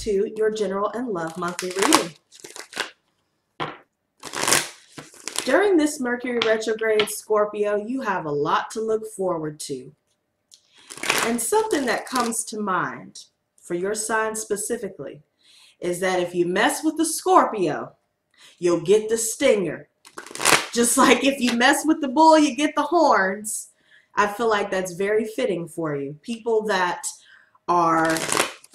into your general and love monthly reading. During this Mercury retrograde, Scorpio, you have a lot to look forward to. And something that comes to mind for your sign specifically is that if you mess with the Scorpio, you'll get the stinger. Just like if you mess with the bull, you get the horns. I feel like that's very fitting for you. People that are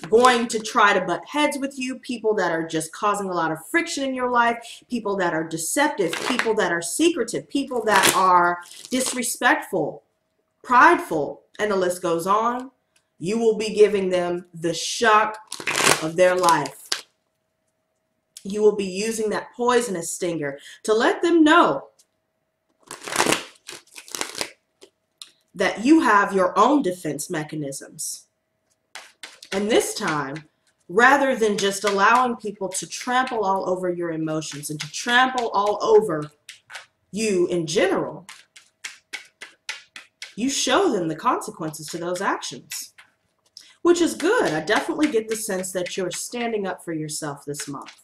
going to try to butt heads with you, people that are just causing a lot of friction in your life, people that are deceptive, people that are secretive, people that are disrespectful, prideful, and the list goes on. You will be giving them the shock of their life. You will be using that poisonous stinger to let them know that you have your own defense mechanisms. And this time, rather than just allowing people to trample all over your emotions and to trample all over you in general, you show them the consequences to those actions, which is good. I definitely get the sense that you're standing up for yourself this month.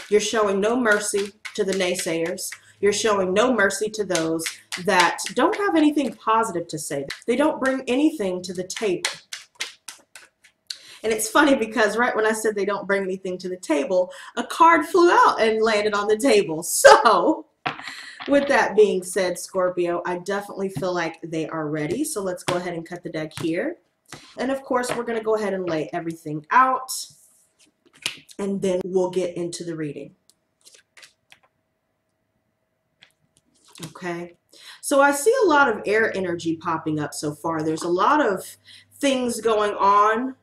You're showing no mercy to the naysayers. You're showing no mercy to those that don't have anything positive to say. They don't bring anything to the table. And it's funny because right when I said they don't bring anything to the table, a card flew out and landed on the table. So with that being said, Scorpio, I definitely feel like they are ready. So let's go ahead and cut the deck here. And of course, we're going to go ahead and lay everything out. And then we'll get into the reading. Okay. So I see a lot of air energy popping up so far. There's a lot of things going on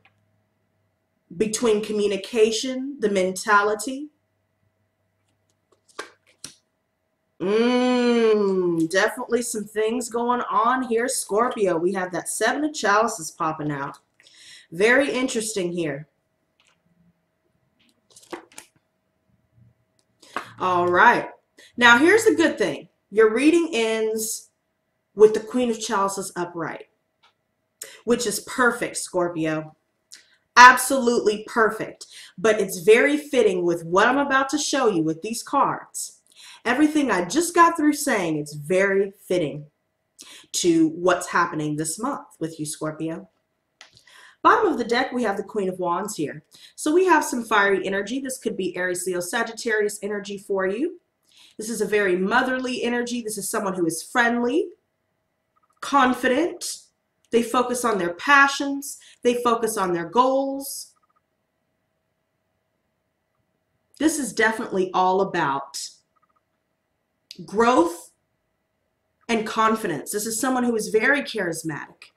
between communication, the mentality. Definitely some things going on here, Scorpio. We have that Seven of Chalices popping out. Very interesting here. All right. Now, here's the good thing. Your reading ends with the Queen of Chalices upright, which is perfect, Scorpio. Absolutely perfect. But it's very fitting with what I'm about to show you with these cards. Everything I just got through saying, it's very fitting to what's happening this month with you, Scorpio. Bottom of the deck, we have the Queen of Wands here. So we have some fiery energy. This could be Aries, Leo, Sagittarius energy for you. This is a very motherly energy. This is someone who is friendly, confident. They focus on their passions. They focus on their goals. This is definitely all about growth and confidence. This is someone who is very charismatic.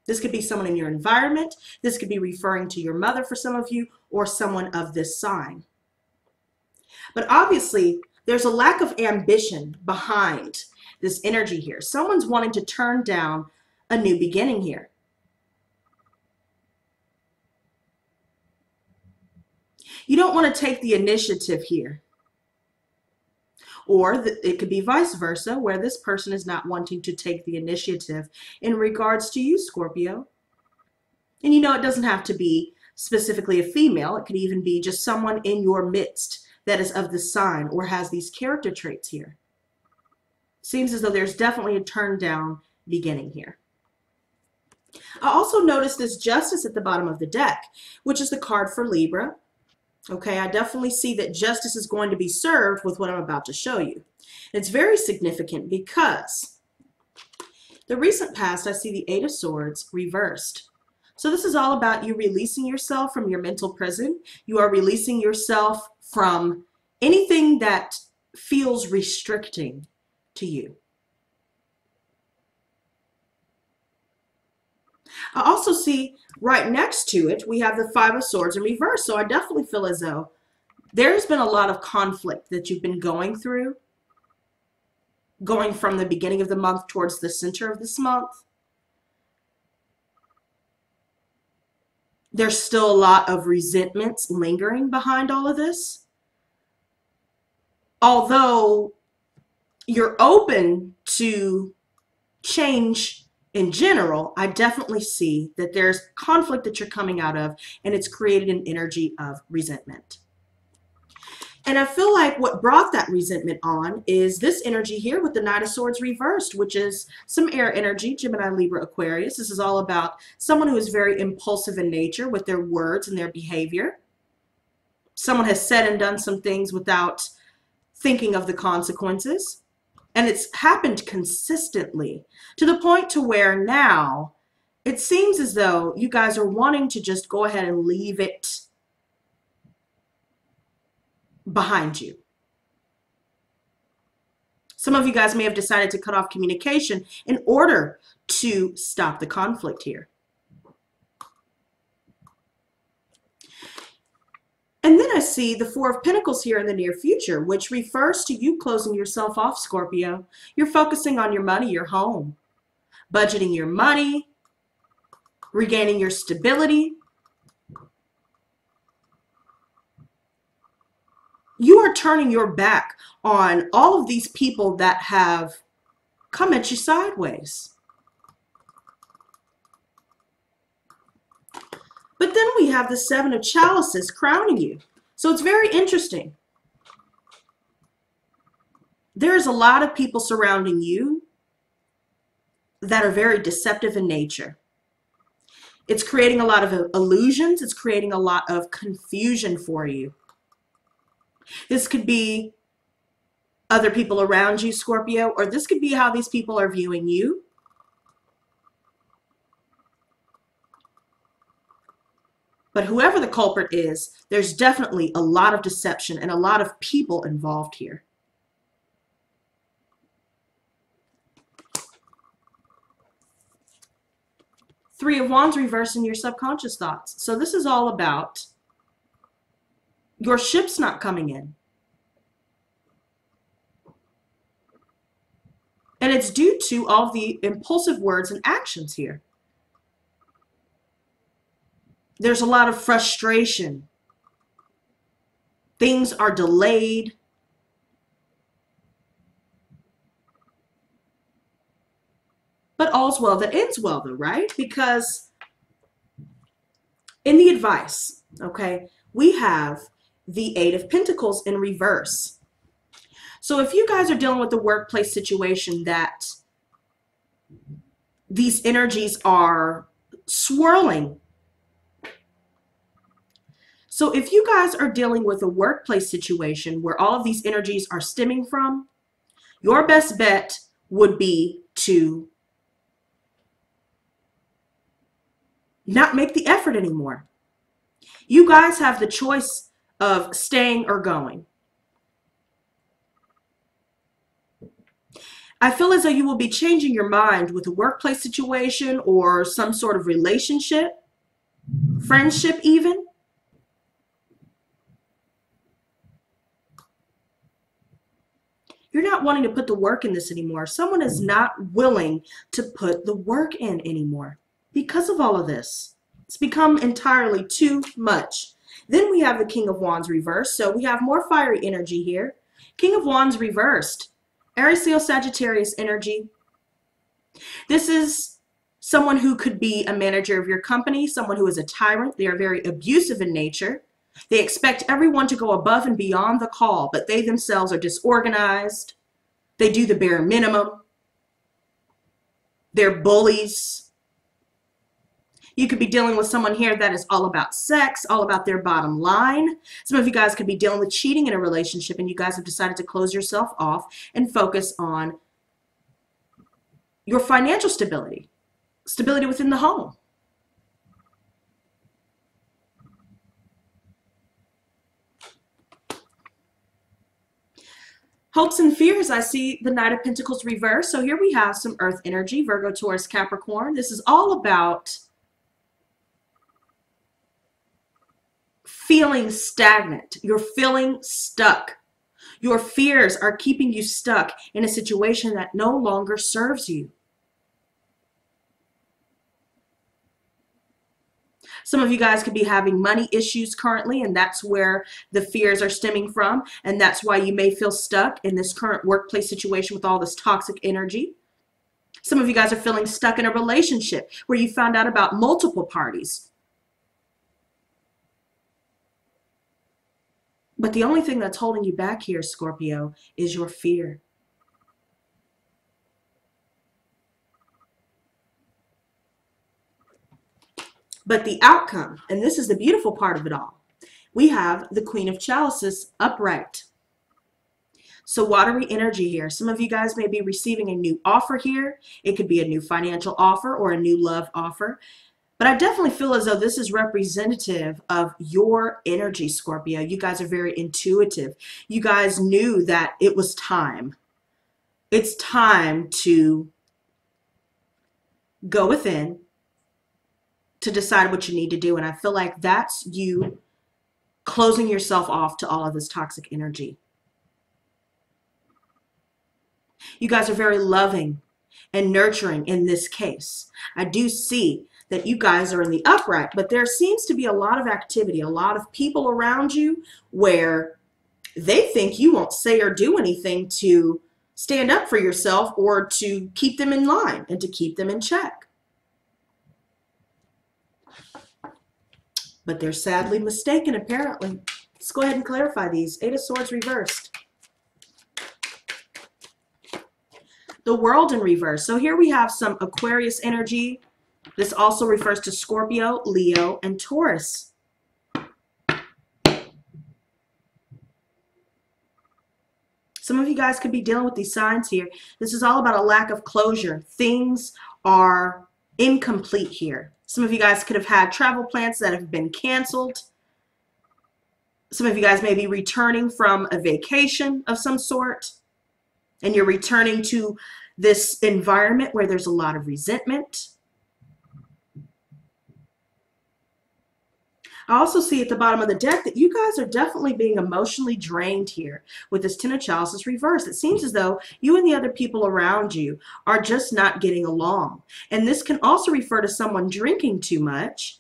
This could be someone in your environment. This could be referring to your mother for some of you, or someone of this sign. But obviously, there's a lack of ambition behind this energy here. Someone's wanting to turn down a new beginning here. You don't want to take the initiative here. Or it could be vice versa, where this person is not wanting to take the initiative in regards to you, Scorpio. And you know, it doesn't have to be specifically a female. It could even be just someone in your midst that is of the sign or has these character traits here. Seems as though there's definitely a turn down beginning here. I also noticed this Justice at the bottom of the deck, which is the card for Libra. Okay, I definitely see that justice is going to be served with what I'm about to show you. It's very significant because the recent past, I see the Eight of Swords reversed. So this is all about you releasing yourself from your mental prison. You are releasing yourself from anything that feels restricting to you. I also see right next to it, we have the Five of Swords in reverse. So I definitely feel as though there's been a lot of conflict that you've been going through, going from the beginning of the month towards the center of this month. There's still a lot of resentments lingering behind all of this. Although you're open to change in general, I definitely see that there's conflict that you're coming out of, and it's created an energy of resentment. And I feel like what brought that resentment on is this energy here with the Knight of Swords reversed, which is some air energy, Gemini, Libra, Aquarius. This is all about someone who is very impulsive in nature with their words and their behavior. Someone has said and done some things without thinking of the consequences. And it's happened consistently to the point to where now it seems as though you guys are wanting to just go ahead and leave it behind you. Some of you guys may have decided to cut off communication in order to stop the conflict here. And then I see the Four of Pentacles here in the near future, which refers to you closing yourself off, Scorpio. You're focusing on your money, your home, budgeting your money, regaining your stability. You are turning your back on all of these people that have come at you sideways. But then we have the Seven of Chalices crowning you. So it's very interesting. There's a lot of people surrounding you that are very deceptive in nature. It's creating a lot of illusions. It's creating a lot of confusion for you. This could be other people around you, Scorpio, or this could be how these people are viewing you. But whoever the culprit is, there's definitely a lot of deception and a lot of people involved here. Three of Wands reversed in your subconscious thoughts. So this is all about your ship's not coming in. And it's due to all the impulsive words and actions here. There's a lot of frustration. Things are delayed. But all's well that ends well, though, right? Because in the advice, okay, we have the Eight of Pentacles in reverse. So if you guys are dealing with a workplace situation that these energies are swirling. So if you guys are dealing with a workplace situation where all of these energies are stemming from, your best bet would be to not make the effort anymore. You guys have the choice of staying or going. I feel as though you will be changing your mind with a workplace situation or some sort of relationship, friendship even. You're not wanting to put the work in this anymore. Someone is not willing to put the work in anymore because of all of this. It's become entirely too much. Then we have the King of Wands reversed. So we have more fiery energy here. King of Wands reversed. Aries, Leo, Sagittarius energy. This is someone who could be a manager of your company, someone who is a tyrant. They are very abusive in nature. They expect everyone to go above and beyond the call, but they themselves are disorganized. They do the bare minimum. They're bullies. You could be dealing with someone here that is all about sex, all about their bottom line. Some of you guys could be dealing with cheating in a relationship, and you guys have decided to close yourself off and focus on your financial stability, stability within the home. Hopes and fears, I see the Knight of Pentacles reversed. So here we have some earth energy, Virgo, Taurus, Capricorn. This is all about feeling stagnant. You're feeling stuck. Your fears are keeping you stuck in a situation that no longer serves you. Some of you guys could be having money issues currently, and that's where the fears are stemming from. And that's why you may feel stuck in this current workplace situation with all this toxic energy. Some of you guys are feeling stuck in a relationship where you found out about multiple parties. But the only thing that's holding you back here, Scorpio, is your fear. But the outcome, and this is the beautiful part of it all, we have the Queen of Chalices upright. So watery energy here. Some of you guys may be receiving a new offer here. It could be a new financial offer or a new love offer. But I definitely feel as though this is representative of your energy, Scorpio. You guys are very intuitive. You guys knew that it was time. It's time to go within, to decide what you need to do. And I feel like that's you closing yourself off to all of this toxic energy. You guys are very loving and nurturing in this case. I do see that you guys are in the upright, but there seems to be a lot of activity, a lot of people around you where they think you won't say or do anything to stand up for yourself or to keep them in line and to keep them in check. But they're sadly mistaken, apparently. Let's go ahead and clarify these. Eight of Swords reversed. The World in reverse. So here we have some Aquarius energy. This also refers to Scorpio, Leo, and Taurus. Some of you guys could be dealing with these signs here. This is all about a lack of closure. Things are incomplete here. Some of you guys could have had travel plans that have been canceled. Some of you guys may be returning from a vacation of some sort, and you're returning to this environment where there's a lot of resentment. I also see at the bottom of the deck that you guys are definitely being emotionally drained here with this Ten of Chalices reverse. It seems as though you and the other people around you are just not getting along. And this can also refer to someone drinking too much.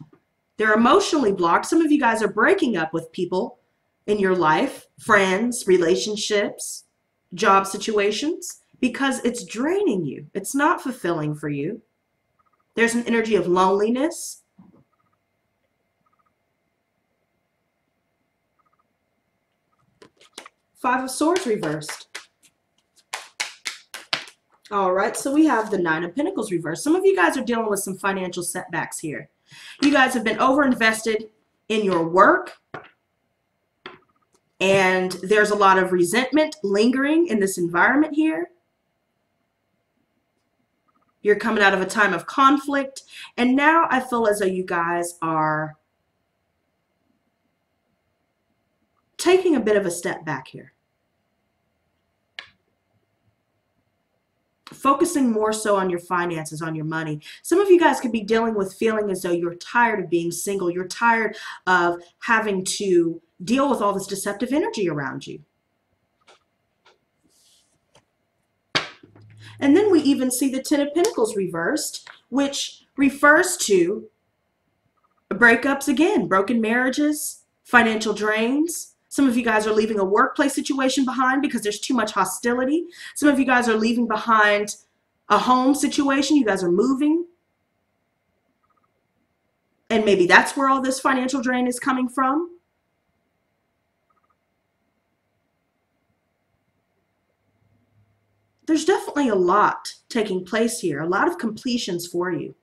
They're emotionally blocked. Some of you guys are breaking up with people in your life, friends, relationships, job situations, because it's draining you. It's not fulfilling for you. There's an energy of loneliness. Five of Swords reversed. All right, so we have the Nine of Pentacles reversed. Some of you guys are dealing with some financial setbacks here. You guys have been overinvested in your work, and there's a lot of resentment lingering in this environment here. You're coming out of a time of conflict, and now I feel as though you guys are taking a bit of a step back here. Focusing more so on your finances, on your money. Some of you guys could be dealing with feeling as though you're tired of being single. You're tired of having to deal with all this deceptive energy around you. And then we even see the Ten of Pentacles reversed, which refers to breakups again, broken marriages, financial drains. Some of you guys are leaving a workplace situation behind because there's too much hostility. Some of you guys are leaving behind a home situation. You guys are moving. And maybe that's where all this financial drain is coming from. There's definitely a lot taking place here, a lot of completions for you.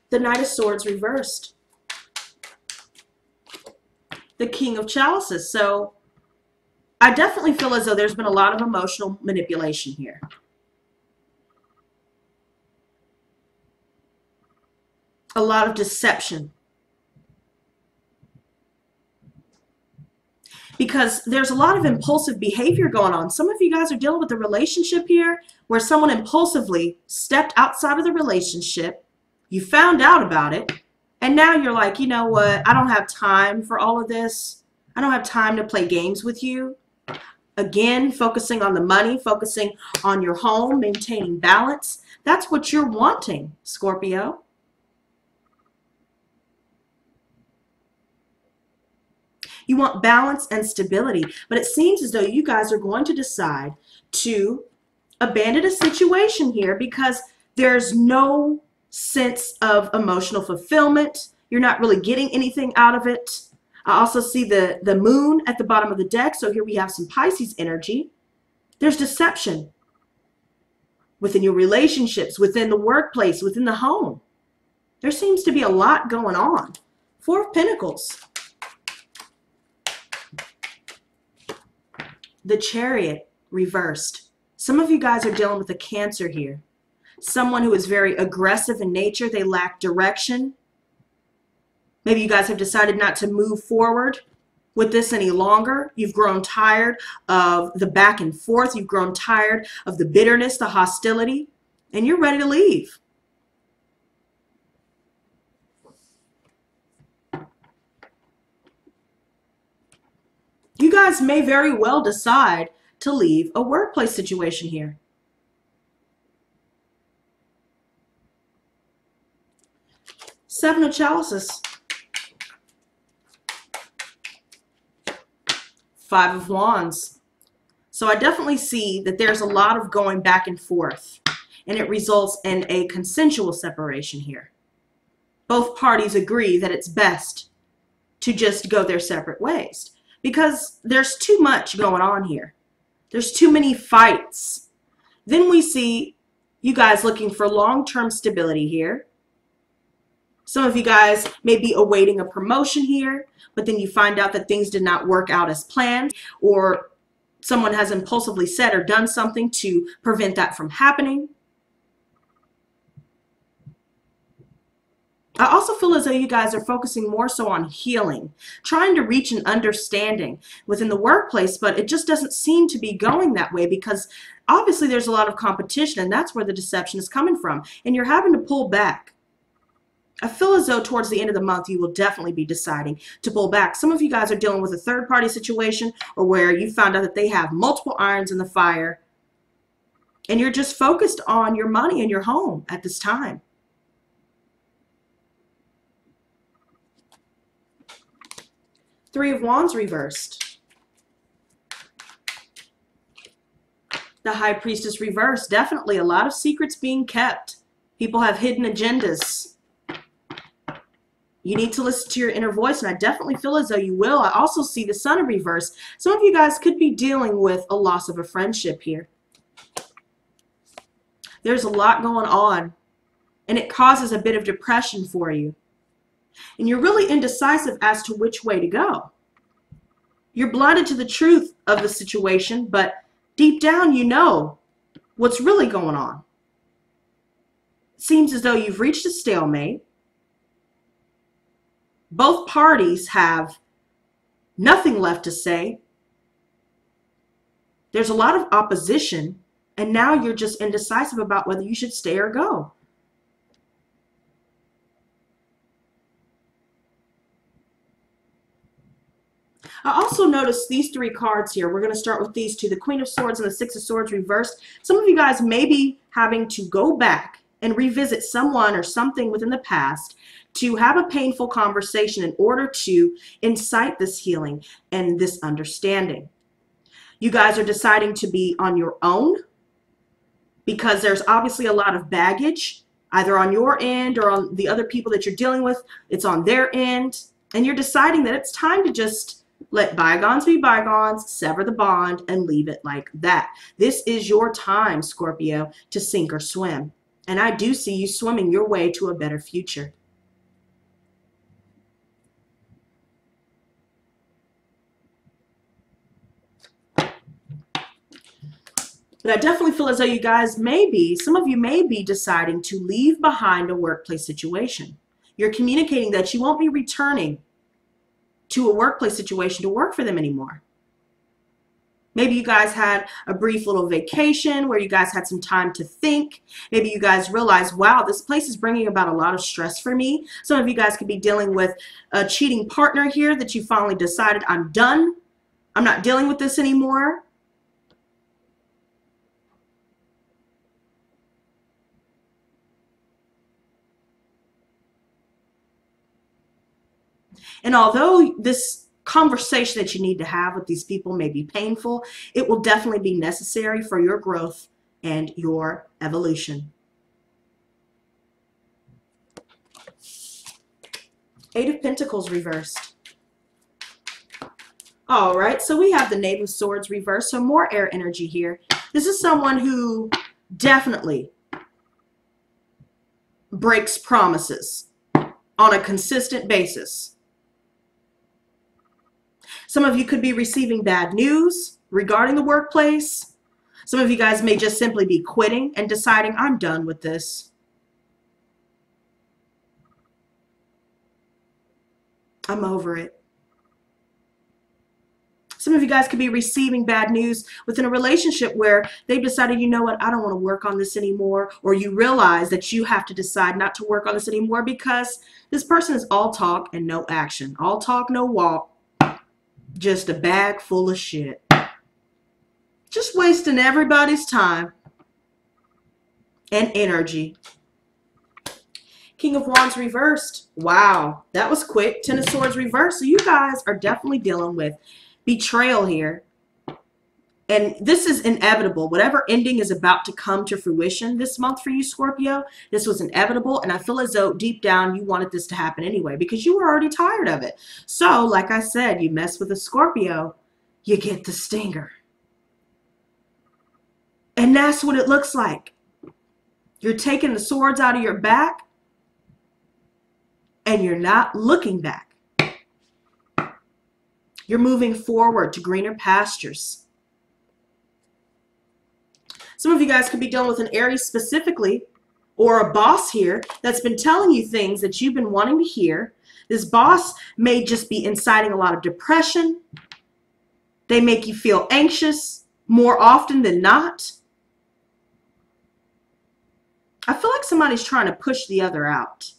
The Knight of Swords reversed. The King of Chalices. So I definitely feel as though there's been a lot of emotional manipulation here. A lot of deception. Because there's a lot of impulsive behavior going on. Some of you guys are dealing with a relationship here where someone impulsively stepped outside of the relationship. You found out about it, and now you're like, you know what? I don't have time for all of this. I don't have time to play games with you. Again, focusing on the money, focusing on your home, maintaining balance. That's what you're wanting, Scorpio. You want balance and stability, but it seems as though you guys are going to decide to abandon a situation here because there's no sense of emotional fulfillment. You're not really getting anything out of it. I also see the moon at the bottom of the deck. So here we have some Pisces energy. There's deception within your relationships, within the workplace, within the home. There seems to be a lot going on. Four of Pentacles. The Chariot reversed. Some of you guys are dealing with a Cancer here. Someone who is very aggressive in nature. They lack direction. Maybe you guys have decided not to move forward with this any longer. You've grown tired of the back and forth. You've grown tired of the bitterness, the hostility, and you're ready to leave. You guys may very well decide to leave a workplace situation here. Seven of Chalices. Five of Wands. So I definitely see that there's a lot of going back and forth, and it results in a consensual separation here. Both parties agree that it's best to just go their separate ways because there's too much going on here. There's too many fights. Then we see you guys looking for long-term stability here. Some of you guys may be awaiting a promotion here, but then you find out that things did not work out as planned, or someone has impulsively said or done something to prevent that from happening. I also feel as though you guys are focusing more so on healing, trying to reach an understanding within the workplace, but it just doesn't seem to be going that way because obviously there's a lot of competition, and that's where the deception is coming from, and you're having to pull back. I feel as though towards the end of the month, you will definitely be deciding to pull back. Some of you guys are dealing with a third-party situation or where you found out that they have multiple irons in the fire, and you're just focused on your money and your home at this time. Three of Wands reversed. The High Priestess reversed. Definitely a lot of secrets being kept. People have hidden agendas. You need to listen to your inner voice, and I definitely feel as though you will. I also see the Sun in reverse. Some of you guys could be dealing with a loss of a friendship here. There's a lot going on, and it causes a bit of depression for you. And you're really indecisive as to which way to go. You're blinded to the truth of the situation, but deep down you know what's really going on. It seems as though you've reached a stalemate. Both parties have nothing left to say. There's a lot of opposition, and now you're just indecisive about whether you should stay or go. I also noticed these three cards here. We're going to start with these two, the Queen of Swords and the Six of Swords reversed. Some of you guys may be having to go back and revisit someone or something within the past to have a painful conversation in order to incite this healing and this understanding. You guys are deciding to be on your own because there's obviously a lot of baggage, either on your end or on the other people that you're dealing with. It's on their end, and you're deciding that it's time to just let bygones be bygones, sever the bond, and leave it like that. This is your time, Scorpio, to sink or swim. And I do see you swimming your way to a better future. But I definitely feel as though you guys may be, some of you may be deciding to leave behind a workplace situation. You're communicating that you won't be returning to a workplace situation to work for them anymore. Maybe you guys had a brief little vacation where you guys had some time to think. Maybe you guys realized, wow, this place is bringing about a lot of stress for me. Some of you guys could be dealing with a cheating partner here that you finally decided, I'm done. I'm not dealing with this anymore. And although this conversation that you need to have with these people may be painful. It will definitely be necessary for your growth and your evolution. Eight of Pentacles reversed. All right, so we have the Knave of Swords reversed, so more air energy here. This is someone who definitely breaks promises on a consistent basis. Some of you could be receiving bad news regarding the workplace. Some of you guys may just simply be quitting and deciding, I'm done with this. I'm over it. Some of you guys could be receiving bad news within a relationship where they've decided, you know what, I don't want to work on this anymore. Or you realize that you have to decide not to work on this anymore because this person is all talk and no action. All talk, no walk. Just a bag full of shit. Just wasting everybody's time and energy. King of Wands reversed. Wow, that was quick. Ten of Swords reversed. So you guys are definitely dealing with betrayal here. And this is inevitable. Whatever ending is about to come to fruition this month for you, Scorpio, this was inevitable. And I feel as though deep down you wanted this to happen anyway because you were already tired of it. So, like I said, you mess with a Scorpio, you get the stinger. And that's what it looks like. You're taking the swords out of your back and you're not looking back. You're moving forward to greener pastures. Some of you guys could be dealing with an Aries specifically, or a boss here that's been telling you things that you've been wanting to hear. This boss may just be inciting a lot of depression. They make you feel anxious more often than not. I feel like somebody's trying to push the other out.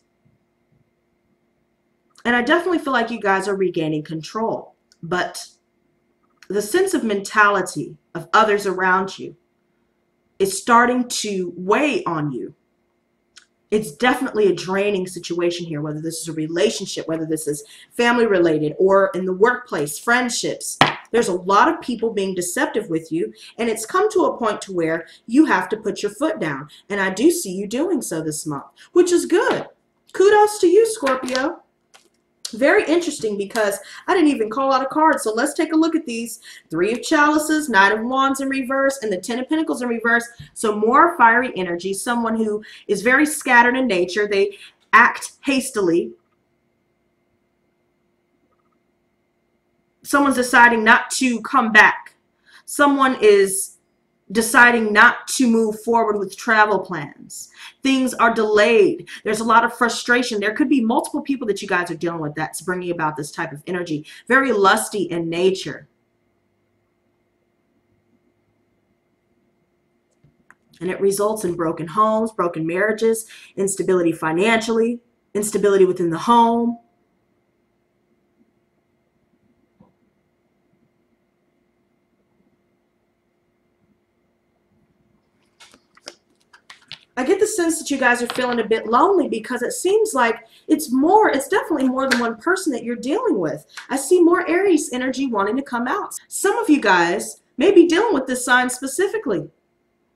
And I definitely feel like you guys are regaining control. But the sense of mentality of others around you is starting to weigh on you. It's definitely a draining situation here, whether this is a relationship, whether this is family related or in the workplace, friendships. There's a lot of people being deceptive with you, and it's come to a point to where you have to put your foot down. And I do see you doing so this month, which is good. Kudos to you, Scorpio. Very interesting because I didn't even call out a card. So let's take a look at these. Three of Chalices, Knight of Wands in reverse, and the Ten of Pentacles in reverse. So more fiery energy, someone who is very scattered in nature. They act hastily. Someone's deciding not to come back. Someone is deciding not to move forward with travel plans. Things are delayed. There's a lot of frustration. There could be multiple people that you guys are dealing with that's bringing about this type of energy. Very lusty in nature. And it results in broken homes, broken marriages, instability financially, instability within the home. I get the sense that you guys are feeling a bit lonely because it seems like it's definitely more than one person that you're dealing with. I see more Aries energy wanting to come out. Some of you guys may be dealing with this sign specifically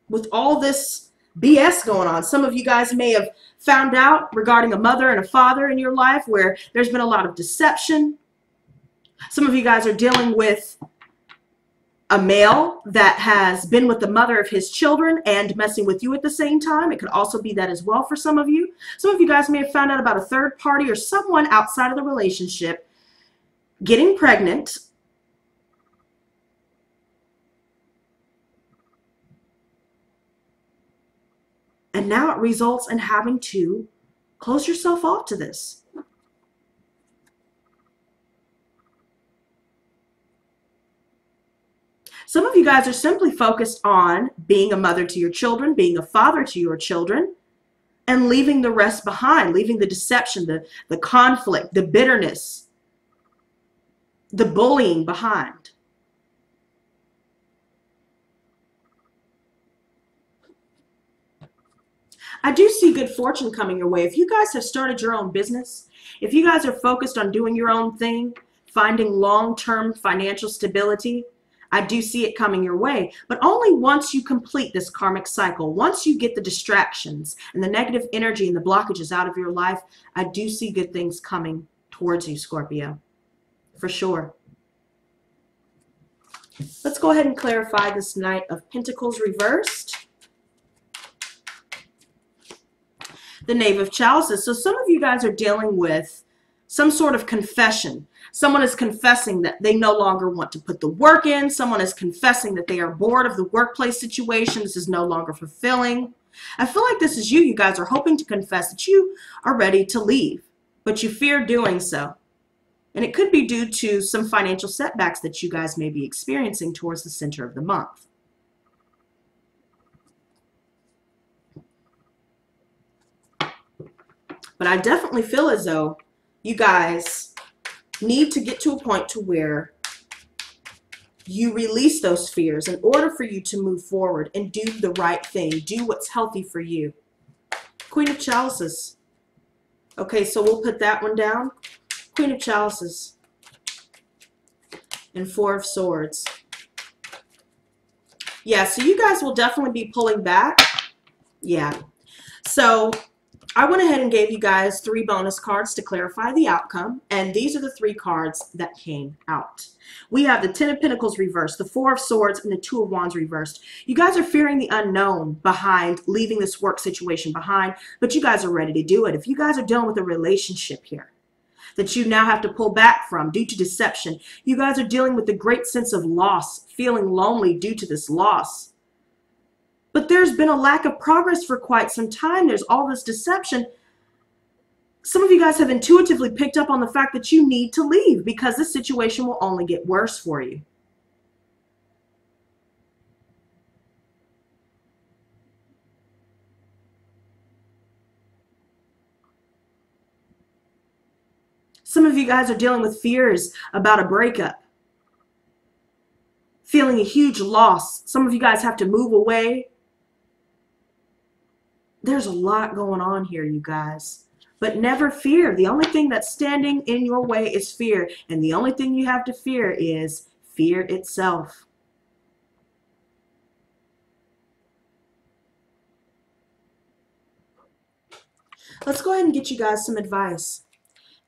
with all this BS going on. Some of you guys may have found out regarding a mother and a father in your life where there's been a lot of deception. Some of you guys are dealing with a male that has been with the mother of his children and messing with you at the same time. It could also be that as well for some of you. Some of you guys may have found out about a third party or someone outside of the relationship getting pregnant. And now it results in having to close yourself off to this. Some of you guys are simply focused on being a mother to your children, being a father to your children, and leaving the rest behind, leaving the deception, the conflict, the bitterness, the bullying behind. I do see good fortune coming your way. If you guys have started your own business, if you guys are focused on doing your own thing, finding long-term financial stability. I do see it coming your way, but only once you complete this karmic cycle. Once you get the distractions and the negative energy and the blockages out of your life, I do see good things coming towards you, Scorpio, for sure. Let's go ahead and clarify this Knight of Pentacles reversed. The Knave of Chalices. So some of you guys are dealing with some sort of confession. Someone is confessing that they no longer want to put the work in. Someone is confessing that they are bored of the workplace situation. This is no longer fulfilling. I feel like this is you. You guys are hoping to confess that you are ready to leave, but you fear doing so. And it could be due to some financial setbacks that you guys may be experiencing towards the center of the month. But I definitely feel as though you guys need to get to a point to where you release those fears in order for you to move forward and do the right thing. Do what's healthy for you. Queen of Chalices. Okay, so we'll put that one down. Queen of Chalices. And Four of Swords. Yeah, so you guys will definitely be pulling back. Yeah. So I went ahead and gave you guys 3 bonus cards to clarify the outcome, and these are the 3 cards that came out. We have the Ten of Pentacles reversed, the Four of Swords, and the Two of Wands reversed. You guys are fearing the unknown behind leaving this work situation behind, but you guys are ready to do it. If you guys are dealing with a relationship here that you now have to pull back from due to deception, you guys are dealing with a great sense of loss, feeling lonely due to this loss. But there's been a lack of progress for quite some time. There's all this deception. Some of you guys have intuitively picked up on the fact that you need to leave because this situation will only get worse for you. Some of you guys are dealing with fears about a breakup, feeling a huge loss. Some of you guys have to move away. There's a lot going on here, you guys. But never fear. The only thing that's standing in your way is fear. And the only thing you have to fear is fear itself. Let's go ahead and get you guys some advice.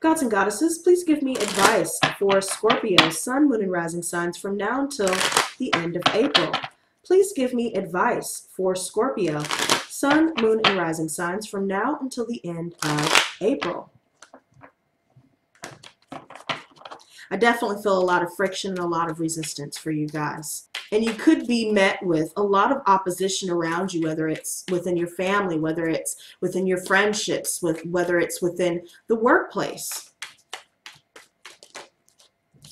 Gods and goddesses, please give me advice for Scorpio, Sun, Moon, and Rising signs from now until the end of April. Please give me advice for Scorpio, Sun, Moon, and Rising signs from now until the end of April. I definitely feel a lot of friction and a lot of resistance for you guys. And you could be met with a lot of opposition around you, whether it's within your family, whether it's within your friendships, whether it's within the workplace.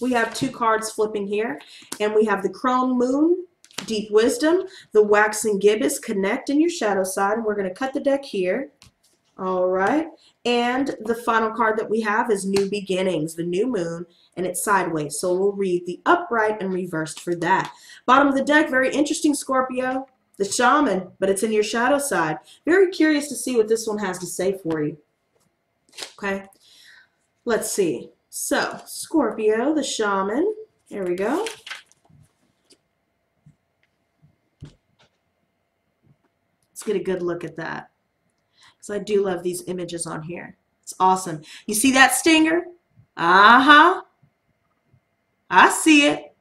We have 2 cards flipping here, and we have the Crone Moon, Deep Wisdom, the Waxing Gibbous, Connect in your shadow side, and we're going to cut the deck here. All right. And the final card that we have is New Beginnings, the New Moon, and it's sideways. So we'll read the upright and reversed for that. Bottom of the deck, very interesting, Scorpio. The Shaman, but it's in your shadow side. Very curious to see what this one has to say for you. Okay. Let's see. So, Scorpio, the Shaman. There we go. Let's get a good look at that. So I do love these images on here. It's awesome. You see that stinger? Uh-huh. I see it.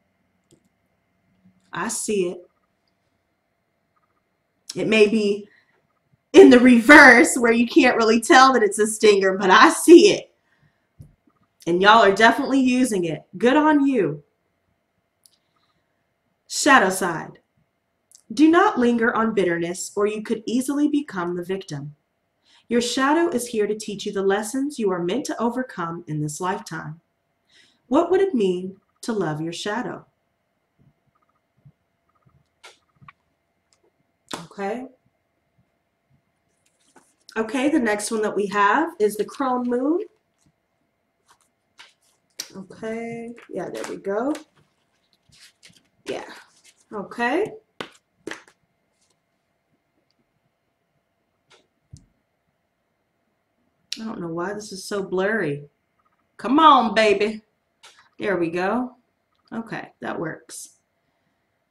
I see it. It may be in the reverse where you can't really tell that it's a stinger, but I see it. And y'all are definitely using it. Good on you. Shadow side. Do not linger on bitterness, or you could easily become the victim. Your shadow is here to teach you the lessons you are meant to overcome in this lifetime. What would it mean to love your shadow? Okay. Okay, the next one that we have is the Crone Moon. Okay, yeah, there we go. Yeah, okay. I don't know why this is so blurry. Come on, baby. There we go. Okay, that works.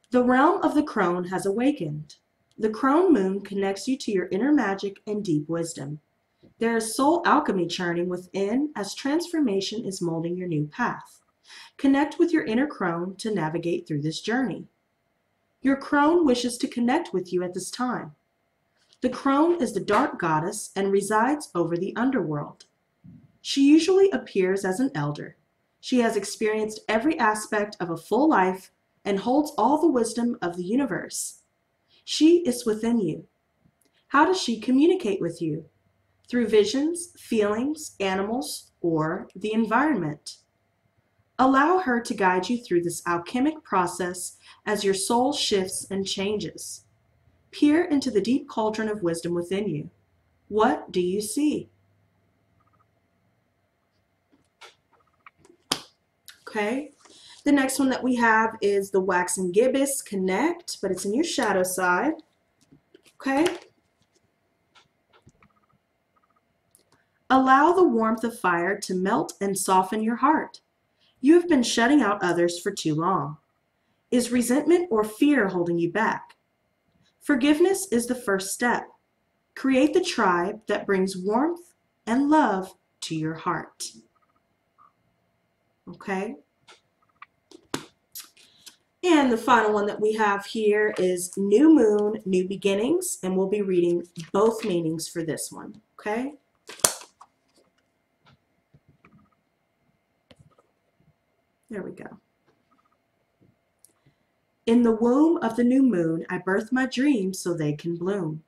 The realm of the crone has awakened. The crone moon connects you to your inner magic and deep wisdom. There is soul alchemy churning within as transformation is molding your new path. Connect with your inner crone to navigate through this journey. Your crone wishes to connect with you at this time. The crone is the dark goddess and resides over the underworld. She usually appears as an elder. She has experienced every aspect of a full life and holds all the wisdom of the universe. She is within you. How does she communicate with you? Through visions, feelings, animals, or the environment. Allow her to guide you through this alchemic process as your soul shifts and changes. Peer into the deep cauldron of wisdom within you. What do you see? Okay. The next one that we have is the waxen gibbous connect, but it's in your shadow side. Okay. Allow the warmth of fire to melt and soften your heart. You have been shutting out others for too long. Is resentment or fear holding you back? Forgiveness is the first step. Create the tribe that brings warmth and love to your heart. Okay? And the final one that we have here is new moon, new beginnings, and we'll be reading both meanings for this one. Okay? There we go. In the womb of the new moon, I birth my dreams so they can bloom.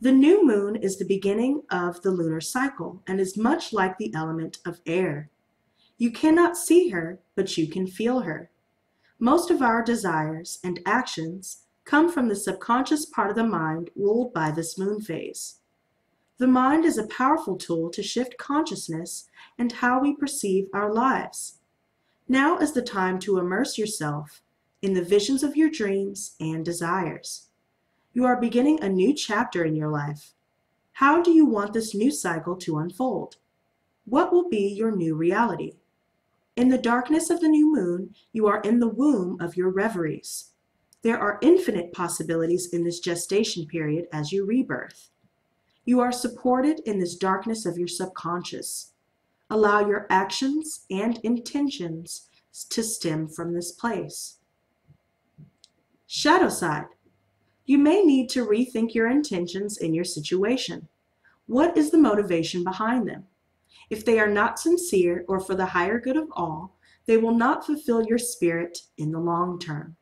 The new moon is the beginning of the lunar cycle and is much like the element of air. You cannot see her, but you can feel her. Most of our desires and actions come from the subconscious part of the mind ruled by this moon phase. The mind is a powerful tool to shift consciousness and how we perceive our lives. Now is the time to immerse yourself in the visions of your dreams and desires. You are beginning a new chapter in your life. How do you want this new cycle to unfold? What will be your new reality? In the darkness of the new moon, you are in the womb of your reveries. There are infinite possibilities in this gestation period as you rebirth. You are supported in this darkness of your subconscious. Allow your actions and intentions to stem from this place. Shadow side. You may need to rethink your intentions in your situation. What is the motivation behind them? If they are not sincere or for the higher good of all, they will not fulfill your spirit in the long term.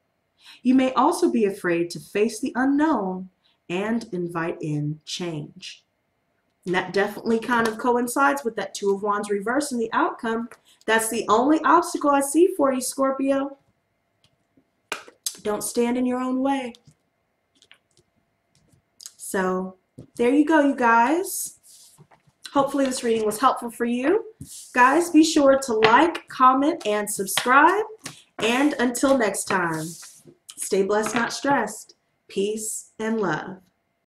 You may also be afraid to face the unknown and invite in change. And that definitely kind of coincides with that Two of Wands reverse and the outcome. That's the only obstacle I see for you, Scorpio. Don't stand in your own way. So there you go, you guys. Hopefully this reading was helpful for you. Guys, be sure to like, comment, and subscribe. And until next time, stay blessed, not stressed. Peace and love.